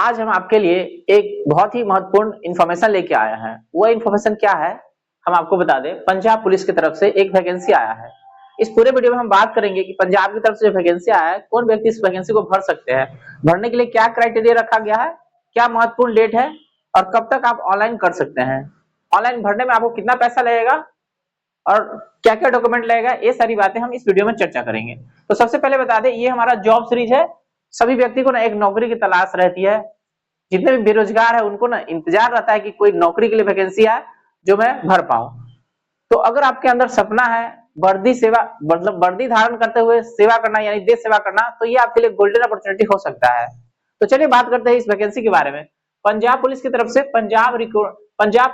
आज हम आपके लिए एक बहुत ही महत्वपूर्ण इंफॉर्मेशन लेके आए हैं। वो इंफॉर्मेशन क्या है हम आपको बता दें। पंजाब पुलिस की तरफ से एक वैकेंसी आया है। इस पूरे वीडियो में हम बात करेंगे कि पंजाब की तरफ से जो वैकेंसी आया है, कौन व्यक्ति इस वैकेंसी को भर सकते हैं, भरने के लिए क्या क्राइटेरिया रखा गया है, क्या महत्वपूर्ण डेट है और कब तक आप ऑनलाइन कर सकते हैं, ऑनलाइन भरने में आपको कितना पैसा लगेगा और क्या क्या डॉक्यूमेंट लगेगा, ये सारी बातें हम इस वीडियो में चर्चा करेंगे। तो सबसे पहले बता दें, ये हमारा जॉब सीरीज है। सभी व्यक्ति को ना एक नौकरी की तलाश रहती है। जितने भी बेरोजगार है उनको ना इंतजार रहता है कि कोई नौकरी के लिए वैकेंसी आए जो मैं भर पाऊं। तो अगर आपके अंदर सपना है वर्दी सेवा, मतलब वर्दी धारण करते हुए सेवा करना यानी देश सेवा करना, तो ये आपके लिए गोल्डन अपॉर्चुनिटी हो सकता है। तो चलिए बात करते हैं इस वैकेंसी के बारे में। पंजाब पुलिस की तरफ से पंजाब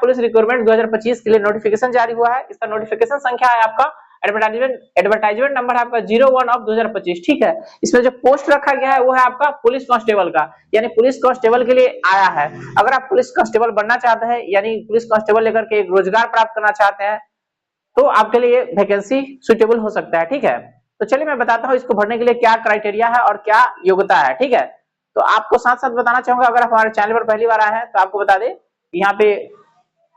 पुलिस रिक्रूटमेंट 2025 के लिए नोटिफिकेशन जारी हुआ है। इसका नोटिफिकेशन संख्या है आपका एडवर्टाइजमेंट नंबर है आपका 01 ऑफ 2025। ठीक है, इसमें जो पोस्ट रखा गया है वो है आपका पुलिस कांस्टेबल का, यानी पुलिस कांस्टेबल के लिए आया है। अगर आप पुलिस कांस्टेबल बनना चाहते हैं यानी पुलिस कांस्टेबल लेकर के एक रोजगार प्राप्त करना चाहते हैं तो आपके लिए वैकेंसी सुटेबल हो सकता है। ठीक है, तो चलिए मैं बताता हूँ इसको भरने के लिए क्या क्राइटेरिया है और क्या योग्यता है। ठीक है, तो आपको साथ साथ बताना चाहूंगा, अगर आप हमारे चैनल पर पहली बार आए हैं तो आपको बता दें यहाँ पे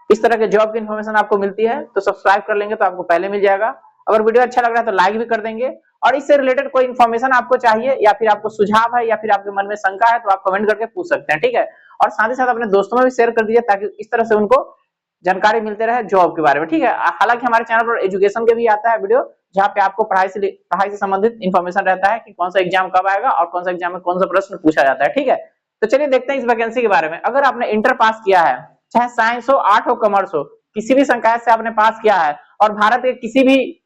इस तरह के जॉब की इन्फॉर्मेशन आपको मिलती है, तो सब्सक्राइब कर लेंगे तो आपको पहले मिल जाएगा। अगर वीडियो अच्छा लग रहा है तो लाइक भी कर देंगे, और इससे रिलेटेड कोई इन्फॉर्मेशन आपको चाहिए या फिर आपको सुझाव है या फिर आपके मन में शंका है तो आप कमेंट करके पूछ सकते हैं। ठीक है, और साथ ही साथ अपने दोस्तों में भी शेयर कर दीजिए ताकि इस तरह से उनको जानकारी मिलते रहे जॉब के बारे में। ठीक है, हालांकि हमारे चैनल पर एजुकेशन के भी आता है वीडियो, जहाँ पे आपको पढ़ाई से संबंधित इन्फॉर्मेशन रहता है कि कौन सा एग्जाम कब आएगा और कौन सा एग्जाम में कौन सा प्रश्न पूछा जाता है। ठीक है, तो चलिए देखते हैं इस वैकेंसी के बारे में। अगर आपने इंटर पास किया है, चाहे साइंस हो, आर्ट हो, कॉमर्स हो, किसी भी संकाय से आपने पास किया है और भारत के किसी भी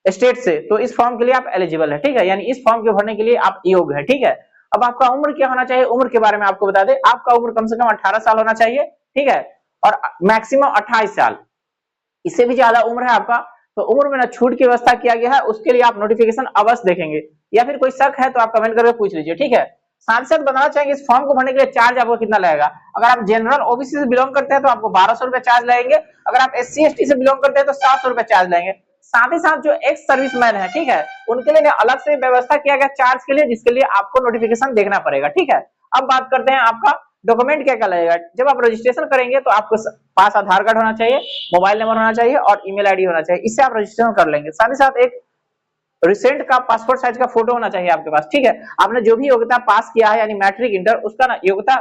स्टेट से, तो इस फॉर्म के लिए आप एलिजिबल है। ठीक है, यानी इस फॉर्म के भरने के लिए आप योग्य है। ठीक है, अब आपका उम्र क्या होना चाहिए, उम्र के बारे में आपको बता दें। आपका उम्र कम से कम 18 साल होना चाहिए। ठीक है, और मैक्सिमम 28 साल, इससे भी ज्यादा उम्र है आपका तो उम्र में ना छूट की व्यवस्था किया गया है, उसके लिए आप नोटिफिकेशन अवश्य देखेंगे, या फिर कोई शक है तो आप कमेंट करके पूछ लीजिए। ठीक है, साथ ही साथ बताना चाहेंगे इस फॉर्म को भरने के लिए चार्ज आपको कितना लगेगा। अगर आप जनरल ओबीसी से बिलोंग करते हैं तो आपको 1200 रुपए चार्ज लगेंगे। अगर आप SC ST से बिलोंग करते हैं तो 700 रुपए चार्ज लगेंगे। साथ ही साथ जो एक्स सर्विसमैन है, ठीक है, उनके लिए अलग से व्यवस्था किया गया चार्ज के लिए, जिसके लिए आपको नोटिफिकेशन देखना पड़ेगा। ठीक है, अब बात करते हैं आपका डॉक्यूमेंट क्या क्या लगेगा। जब आप रजिस्ट्रेशन करेंगे तो आपको पास आधार कार्ड होना चाहिए, मोबाइल नंबर होना चाहिए और ईमेल आईडी होना चाहिए, इससे आप रजिस्ट्रेशन कर लेंगे। साथ ही साथ एक रिसेंट का पासपोर्ट साइज का फोटो होना चाहिए आपके पास। ठीक है, आपने जो भी योग्यता पास किया है यानी मैट्रिक इंटर, उसका ना योग्यता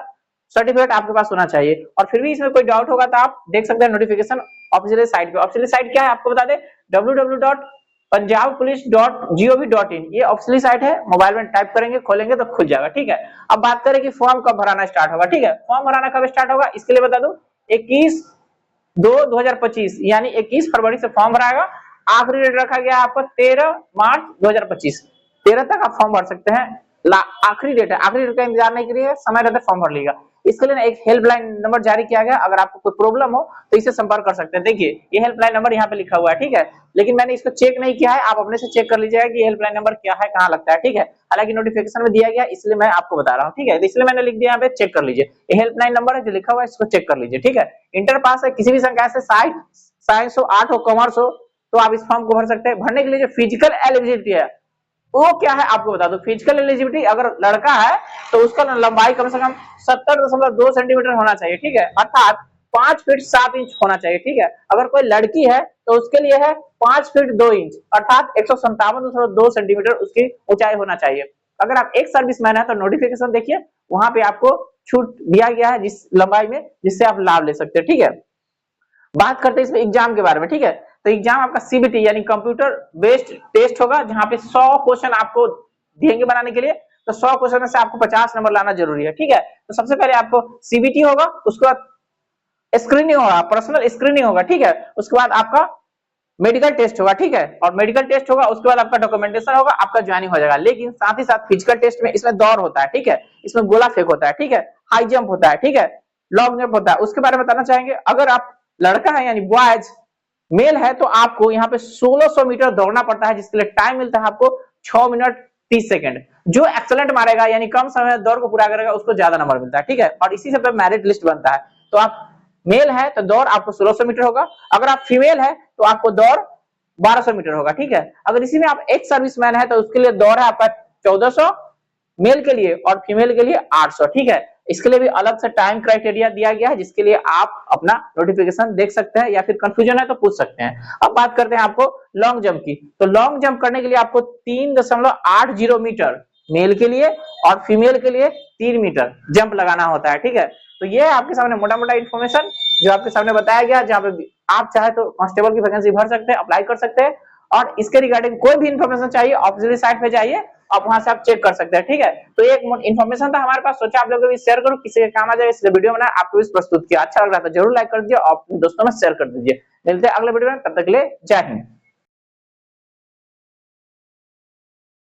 सर्टिफिकेट आपके पास होना चाहिए। और फिर भी इसमें कोई डाउट होगा तो आप देख सकते हैं नोटिफिकेशन ऑफिशियल साइट पे। ऑफिशियल साइट क्या है आपको बता दें, www.punjabpolice.gov.in, ये ऑफिशियल साइट है। मोबाइल में टाइप करेंगे, खोलेंगे तो खुल जाएगा। ठीक है, अब बात करें कि फॉर्म कब भराना स्टार्ट होगा। ठीक है, फॉर्म भराना कब स्टार्ट होगा इसके लिए बता दूं, 21/2/2025 यानी 21 फरवरी से फॉर्म भराएगा। आखिरी डेट रखा गया है आपको 13 मार्च 2025, 13 तक आप फॉर्म भर सकते हैं। आखिरी डेट है, आखिरी डेट का इंतजार नहीं करिए, समय रहते फॉर्म भर लीजिएगा। इसके लिए ना एक हेल्पलाइन नंबर जारी किया गया, अगर आपको कोई प्रॉब्लम हो तो इससे संपर्क कर सकते हैं। देखिए ये हेल्पलाइन नंबर यहाँ पे लिखा हुआ है। ठीक है, लेकिन मैंने इसको चेक नहीं किया है, आप अपने से चेक कर लीजिएगा कि हेल्पलाइन नंबर क्या है, कहाँ लगता है। ठीक है, हालांकि नोटिफिकेशन में दिया गया इसलिए मैं आपको बता रहा हूँ। ठीक है, इसलिए मैंने लिख दिया यहाँ पे, चेक कर लीजिए। ये हेल्पलाइन नंबर है जो लिखा हुआ है, इसको चेक कर लीजिए। ठीक है, इंटर पास है, किसी भी संकाय से, साइंस हो, आर्ट हो, कॉमर्स हो, तो आप इस फॉर्म को भर सकते हैं। भरने के लिए जो फिजिकल एलिजिबिलिटी है वो क्या है आपको बता दो। फिजिकल एलिजिबिलिटी, अगर लड़का है तो उसका लंबाई कम से कम 70.2 सेंटीमीटर होना चाहिए। ठीक है, अर्थात 5 फीट 7 इंच होना चाहिए। ठीक है, अगर कोई लड़की है तो उसके लिए है 5 फीट 2 इंच अर्थात 157.2 सेंटीमीटर उसकी ऊंचाई होना चाहिए। अगर आप एक सर्विसमैन है तो नोटिफिकेशन देखिए, वहां पे आपको छूट दिया गया है जिस लंबाई में, जिससे आप लाभ ले सकते हैं। ठीक है, बात करते हैं इसमें एग्जाम के बारे में। ठीक है, तो एग्जाम आपका CBT यानी कंप्यूटर बेस्ड टेस्ट होगा, जहां पे 100 क्वेश्चन आपको देंगे बनाने के लिए, तो 100 क्वेश्चन में से आपको 50 नंबर लाना जरूरी है। ठीक है, तो सबसे पहले आपको CBT होगा, उसके बाद स्क्रीनिंग होगा, पर्सनल स्क्रीनिंग होगा। ठीक है, उसके बाद आपका मेडिकल टेस्ट होगा। ठीक है, और मेडिकल टेस्ट होगा उसके बाद आपका डॉक्यूमेंटेशन होगा, आपका ज्वाइनिंग हो जाएगा। लेकिन साथ ही साथ फिजिकल टेस्ट में इसमें दौड़ होता है। ठीक है, इसमें गोला फेंक होता है। ठीक है, हाई जंप होता है। ठीक है, लॉन्ग जंप होता है। उसके बारे में बताना चाहेंगे, अगर आप लड़का है यानी बॉयज मेल है तो आपको यहाँ पे 1600 मीटर दौड़ना पड़ता है, जिसके लिए टाइम मिलता है आपको 6 मिनट 30 सेकंड। जो एक्सेलेंट मारेगा यानी कम समय दौड़ को पूरा करेगा उसको ज्यादा नंबर मिलता है। ठीक है, और इसी से मेरिट लिस्ट बनता है। तो आप मेल है तो दौड़ आपको 1600 मीटर होगा, अगर आप फीमेल है तो आपको दौड़ 1200 मीटर होगा। ठीक है, अगर इसी में आप एक सर्विसमैन है तो उसके लिए दौड़ है आपका 1400 मेल के लिए और फीमेल के लिए 800। ठीक है, इसके लिए भी अलग से टाइम क्राइटेरिया दिया गया है, जिसके लिए आप अपना नोटिफिकेशन देख सकते हैं या फिर कंफ्यूजन है तो पूछ सकते हैं। अब बात करते हैं आपको लॉन्ग जंप की। तो लॉन्ग जंप करने के लिए आपको 3.80 मीटर मेल के लिए और फीमेल के लिए 3 मीटर जंप लगाना होता है, ठीक है। तो ये आपके सामने मोटा मोटा इन्फॉर्मेशन जो आपके सामने बताया गया, जहाँ पे आप चाहे तो कांस्टेबल की वैकेंसी भर सकते हैं, अप्लाई कर सकते हैं, और इसके रिगार्डिंग कोई भी इन्फॉर्मेशन चाहिए ऑफिशियल साइट पे जाइए, आप वहां से आप चेक कर सकते हैं, ठीक है। तो एक इन्फॉर्मेशन था हमारे पास, सोचा आप लोगों को भी शेयर करूं, किसी के काम आ जाए, इसलिए वीडियो बनाया, आपको भी प्रस्तुत किया। अच्छा लग रहा था जरूर लाइक कर दीजिए और दोस्तों में शेयर कर दीजिए। मिलते हैं अगले वीडियो में, तब तक के लिए जय हिंद।